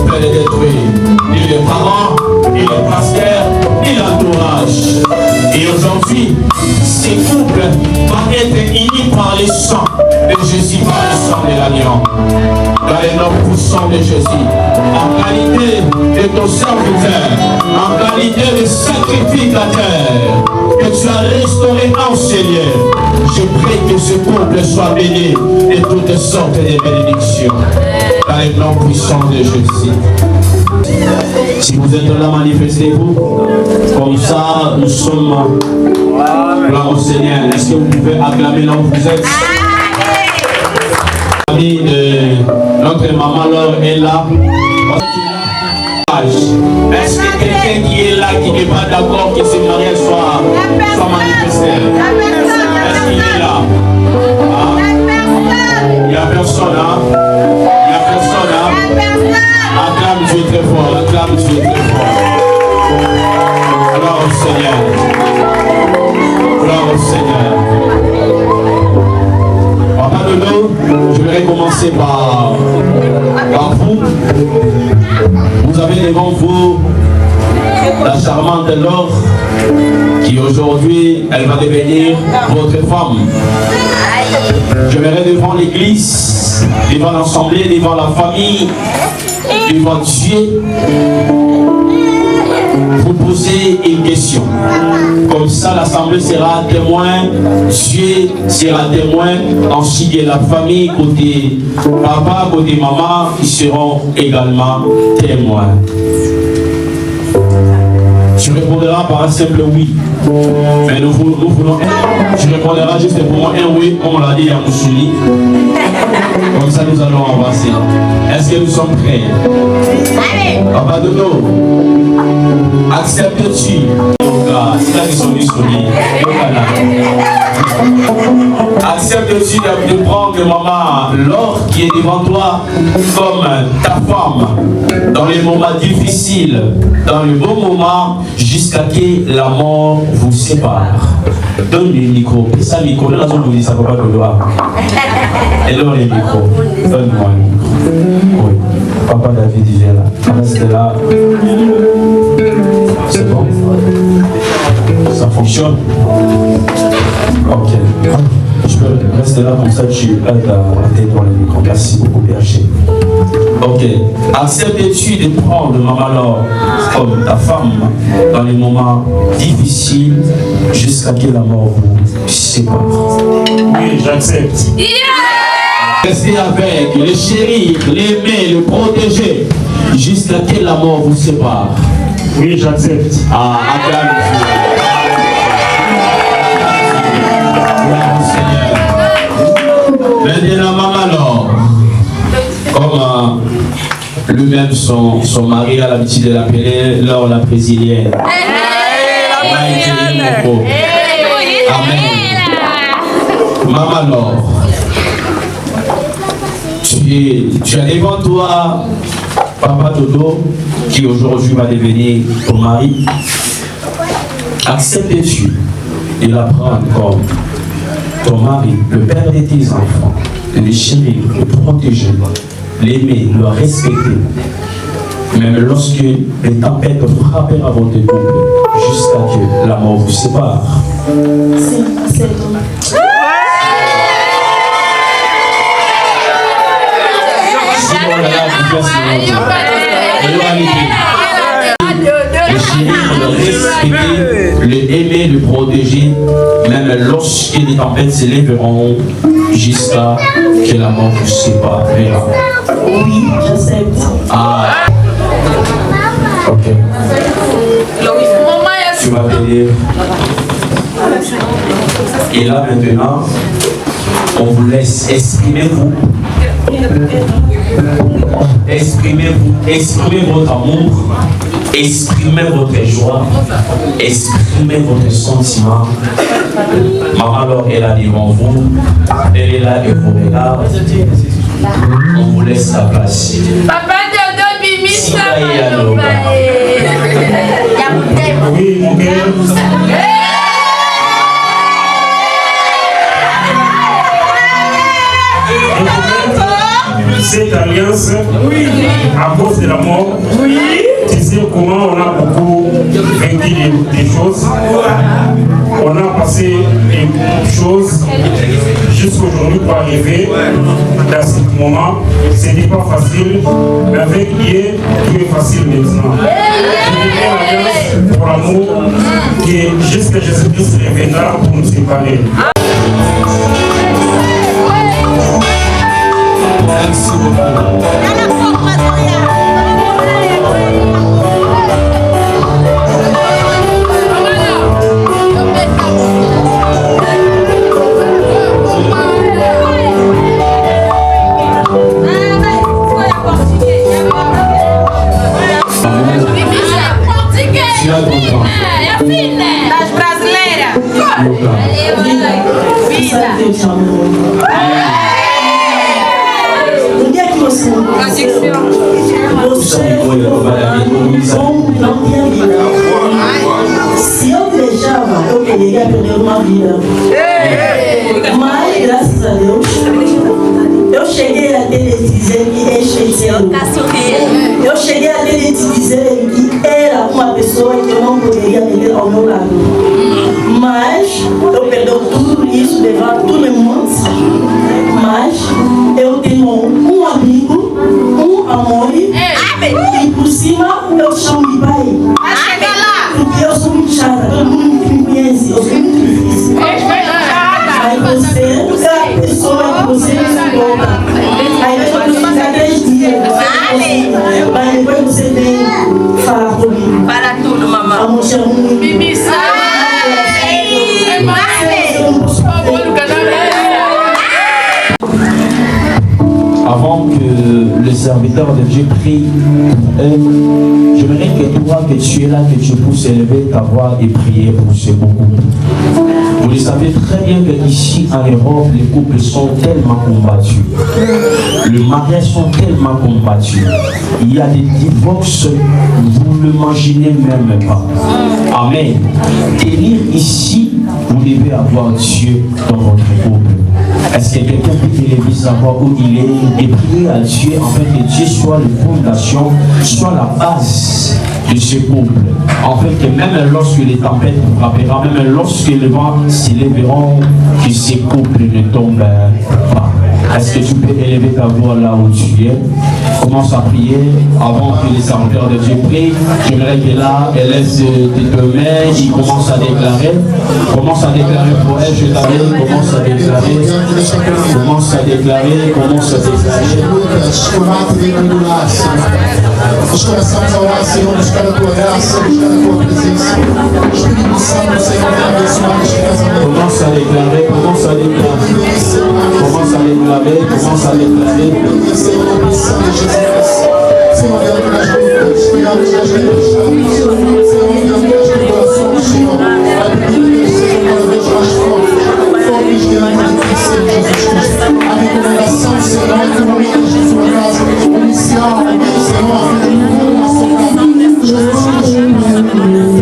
peut les détruire. Ni les parents, ni les pasteurs, ni l'entourage. Et aujourd'hui, ces couples vont être unis par le sang de Jésus, par le sang de l'agneau. Dans les noms puissants de Jésus, en qualité de ton serviteur, en qualité de sacrificateur, que tu as restauré en Seigneur. Je prie que ce couple soit béni de toutes sortes de bénédictions. Dans les noms puissants de Jésus. Si vous êtes là, manifestez-vous. Comme ça, nous sommes là au Seigneur. Est-ce que vous pouvez acclamer là où vous êtes? Notre maman Laure est là. Est-ce que quelqu'un qui est là, qui n'est pas d'accord que ce mariage soit manifesté? Est-ce qu'il est là? Il n'y a personne, hein? Il n'y a personne, hein? Acclame Dieu très fort, acclame Dieu très fort. Gloire au Seigneur. Gloire au Seigneur. Papa Dodo, je vais commencer par vous. Vous avez devant vous la charmante Laure qui aujourd'hui, elle va devenir votre femme. Je verrai devant l'église, devant l'assemblée, devant la famille, devant Dieu, vous posez une question. Comme ça, l'assemblée sera témoin, Dieu sera témoin, ainsi que la famille, côté papa, côté maman, qui seront également témoins. Tu répondras par un simple oui. Mais nous voulons tu répondras juste pour moi un oui, comme on l'a dit à Moussouli. Comme ça, nous allons avancer. Est-ce que nous sommes prêts? Allez. Papa Dodo, acceptes-tu? C'est là qu'ils sont disponibles. Acceptes-tu de prendre maman Laure qui est devant toi comme ta femme dans les moments difficiles, dans le bon moment, jusqu'à ce que la mort vous sépare? Donne le micro. Ça, le micro, là, on vous dit ça, papa Dodo. Et là, le micro. Donne-moi le micro. Oui. Papa David, il vient là. Reste là. C'est bon? Ça fonctionne? Ok. Je peux rester là comme ça, tu aides à t'aider dans le micro. Merci beaucoup, PH. Ok. Acceptes-tu de prendre maman Laure comme ta femme dans les moments difficiles jusqu'à ce que la mort vous sépare? Oui, j'accepte. Restez avec, le chérir, l'aimer, le protéger, jusqu'à ce que la mort vous sépare. Oui, j'accepte. Ah, maintenant, maman, alors, comme lui-même, son mari a l'habitude de l'appeler Laure la brésilienne. Amen. Maman Laure, tu as devant toi Papa Dodo, qui aujourd'hui va devenir ton mari. Acceptes-tu de la prendre comme ton mari, le père de tes enfants, de le chérir, le protéger, l'aimer, le respecter, même lorsque les tempêtes frapperont votre couple, jusqu'à que la mort vous sépare? Le chérir, le respecter, le aimer, le protéger, même lorsque les tempêtes s'élèveront, jusqu'à que la mort vous sépare. Oui, j'accepte. Ah. Ok. Tu vas venir. Et là maintenant, on vous laisse exprimer-vous. Exprimez votre amour, exprimez votre joie, exprimez votre sentiment. Maman alors est là devant vous, elle est là et vous regarde. On vous laisse la place. Papa Dodo Bimisa. Oui, mon père. Cette alliance, à cause de la mort, tu sais comment on a beaucoup vécu des choses. On a passé des choses jusqu'aujourd'hui pour arriver dans ce moment. Ce n'est pas facile, mais avec Dieu, tout est facile maintenant. Je veux l'alliance pour l'amour qui jusqu'à Jésus-Christ reviendra pour nous séparer. Merci beaucoup. Das brasileiras. O dia que você não tinha vida. Se eu te deixava, eu poderia perder uma vida. Mas, graças a Deus, eu cheguei até lhe dizer que esqueceu. Eu cheguei até lhe dizer que era uma pessoa que eu não poderia ter ao meu lado. Mas eu perdoo tudo isso, levar tudo em mãos. Mas eu tenho um amigo, um amor, e por cima eu chamo de pai. Porque eu sou muito chata, todo mundo me conhece, eu sou muito difícil. Aí você é a pessoa que você me suporta. Aí eu preciso há 3 dias, mas depois você vem falar comigo. Para tudo, mamãe. Amor, chamo muito. Avant que le serviteur de Dieu prie, j'aimerais que toi, que tu es là, que tu puisses élever ta voix et prier pour ce couple. Vous le savez très bien qu'ici en Europe, les couples sont tellement combattus. Les mariages sont tellement combattus. Il y a des divorces, vous ne l'imaginez même pas. Amen. Tenir ici, vous devez avoir Dieu dans votre couple. Est-ce que quelqu'un peut élever savoir où il est et prier à Dieu afin que Dieu soit la fondation, soit la base de ce couple, afin que même lorsque les tempêtes frapperont, même lorsque les vents s'élèveront, que ces couples ne tombent pas. Est-ce que tu peux élever ta voix là où tu es? Commence à prier avant que les serviteurs de Dieu prient. J'aimerais que là, elle laisse tes deux mains, il commence à déclarer. Commence à déclarer pour elle, je t'arrive, commence à déclarer. Commence à déclarer, commence à déclarer. Os corações a orar, Senhor, buscar a tua graça, buscar a tua presença. Espírito Santo, Senhor, vem abençoar este casamento. Commence à déclarer, commence à déclarer. Commence à déclarer, commence à déclarer. Senhor, na missão de Jesus. Senhor, diante das lutas, diante das tempestades. Senhor, diante das tribulações, Senhor. Pai, pedir que eles sejam cada vez mais fortes. Fortes diante de ti, Senhor Jesus Cristo. A recomendação, Senhor, é que o momento de sua casa, inicial, Senhor, a vida de todo nosso caminho. Jesus Cristo,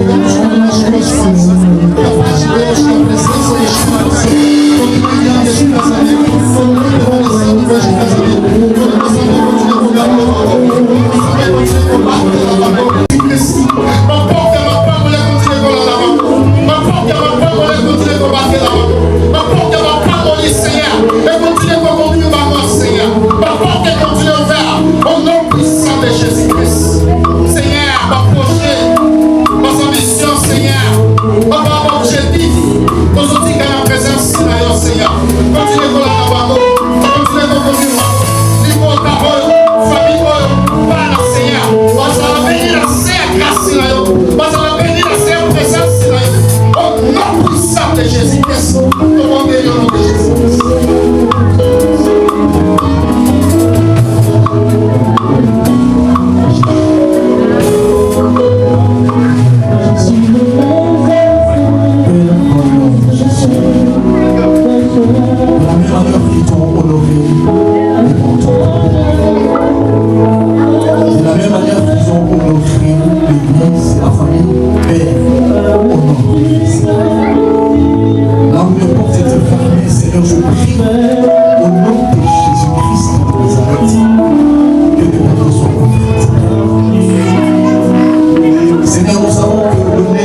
pegamos com nós corações. Que a paz de Deus, que a presença do Espírito Santo, continue guiando este casamento, continue realizando este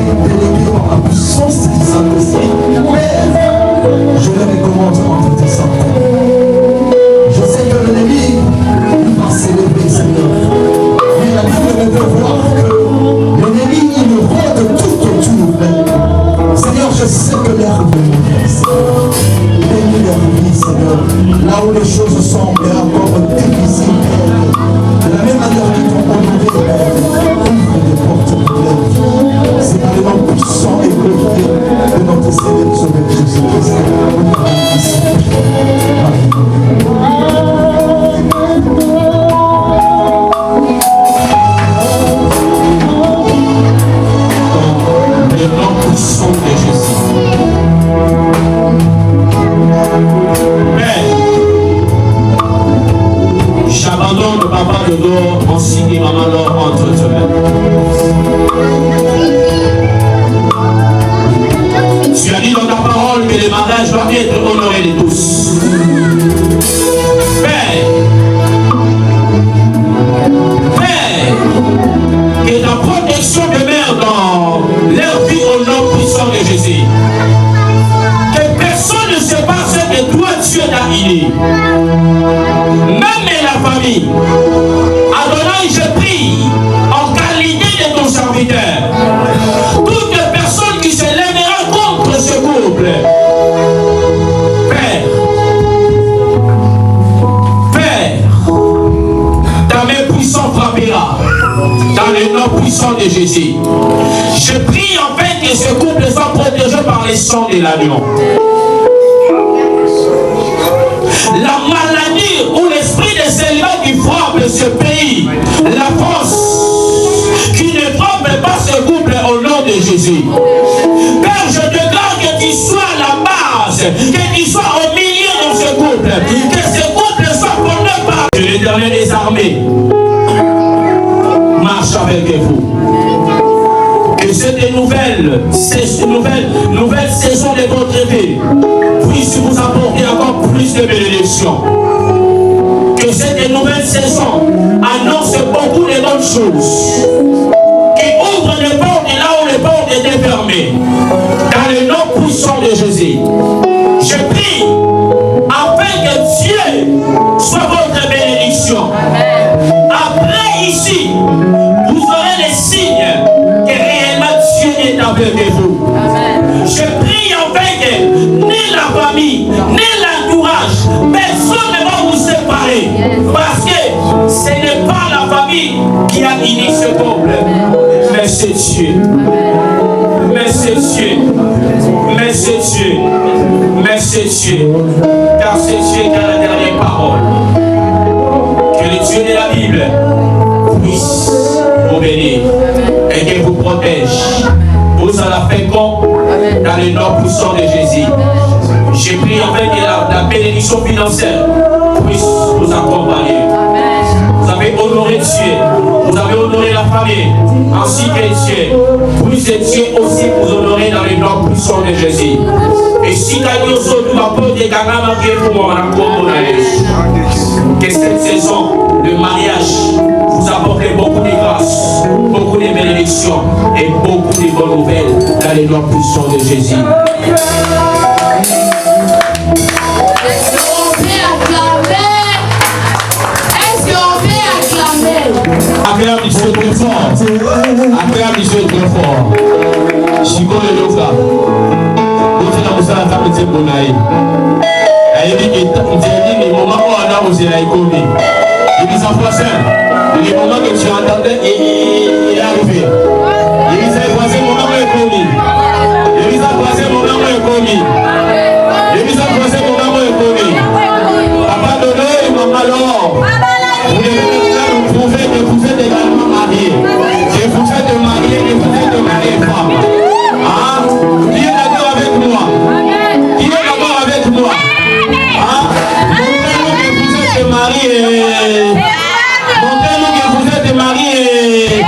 casamento. De Jésus. Je prie en fait que ce couple soit protégé par les sangs de l'agneau. La maladie ou l'esprit de célibat qui frappe ce pays, la France, qui ne frappe pas ce couple au nom de Jésus. Père, je déclare que tu sois à la base, que tu sois au milieu dans ce couple, que ce couple soit porté par l'Éternel des armées. Marche avec vous. Que cette nouvelle saison de votre vie puisse vous apporter encore plus de bénédictions. Que cette nouvelle saison annonce beaucoup de bonnes choses. Qui ouvre les portes là où les de Jésus. Je prie afin que Dieu soit votre bénédiction. Après ici, vous aurez les signes que réellement Dieu est avec vous. Je prie afin que ni la famille, ni l'entourage, personne ne va vous séparer. Parce que ce n'est pas la famille qui a uni ce couple, mais c'est Dieu. Mais c'est Dieu. Mais c'est Dieu. Mais c'est Dieu. Car c'est Dieu qui a la dernière parole. Que le Dieu de la Bible puisse vous bénir et qu'il vous protège. Vous allez fécond dans le nord puissant de Jésus. J'ai prié afin que la bénédiction financière puisse vous accompagner. Vous avez honoré Dieu, vous avez honoré la famille, ainsi que Dieu. Puisse Dieu aussi vous honorer dans le nom puissant de Jésus. Et si quelqu'un d'autre va porter Kagama qui est pour moi, que cette saison de mariage vous apporte beaucoup de grâce, beaucoup de bénédictions et beaucoup de bonnes nouvelles dans le nom puissant de Jésus. Acclame Dieu très fort. Acclame Dieu très fort. Chico le Loka. Vous êtes dans la table de Bonaï. Il dit que les moments où on a osé la économie. Il dit ça français. Les moments que tu entendais, il est arrivé. Il dit ça français, moment où il est commis. Il dit ça français, moment où il est commis. Il dit ça français, moment où il est commis. Papa Dodo et maman Laure. Vous êtes également mariés. Je vous ai marié et vous êtes marié femme. Hein? Qui est d'accord avec moi? Qui est d'accord avec moi? Hein? Montrez-nous que vous êtes mariés. Montrez-nous que vous êtes mariés.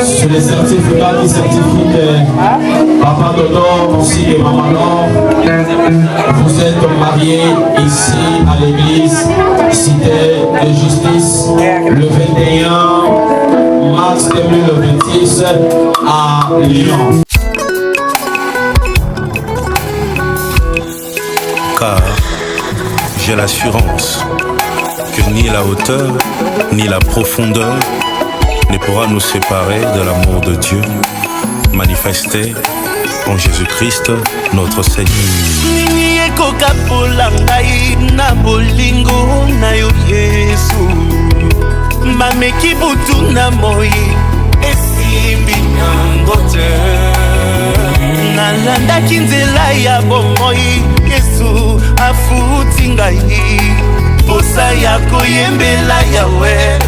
C'est les certificats qui certifient que Papa Dodo ainsi que Maman Laure, vous êtes mariés ici à l'église Cité de Justice le 21 mars 2026 à Lyon. Car j'ai l'assurance que ni la hauteur ni la profondeur ne pourra nous séparer de l'amour de Dieu manifesté en Jésus-Christ notre Seigneur. Nini ekoka polangai na bolingo na yo Yesu, mameki butu na moi esimbi nyango te, nalandaki nzela ya bomoi Yesu afuti ngai. Posa yako yembela yawe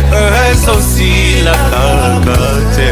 ezosila kaka te.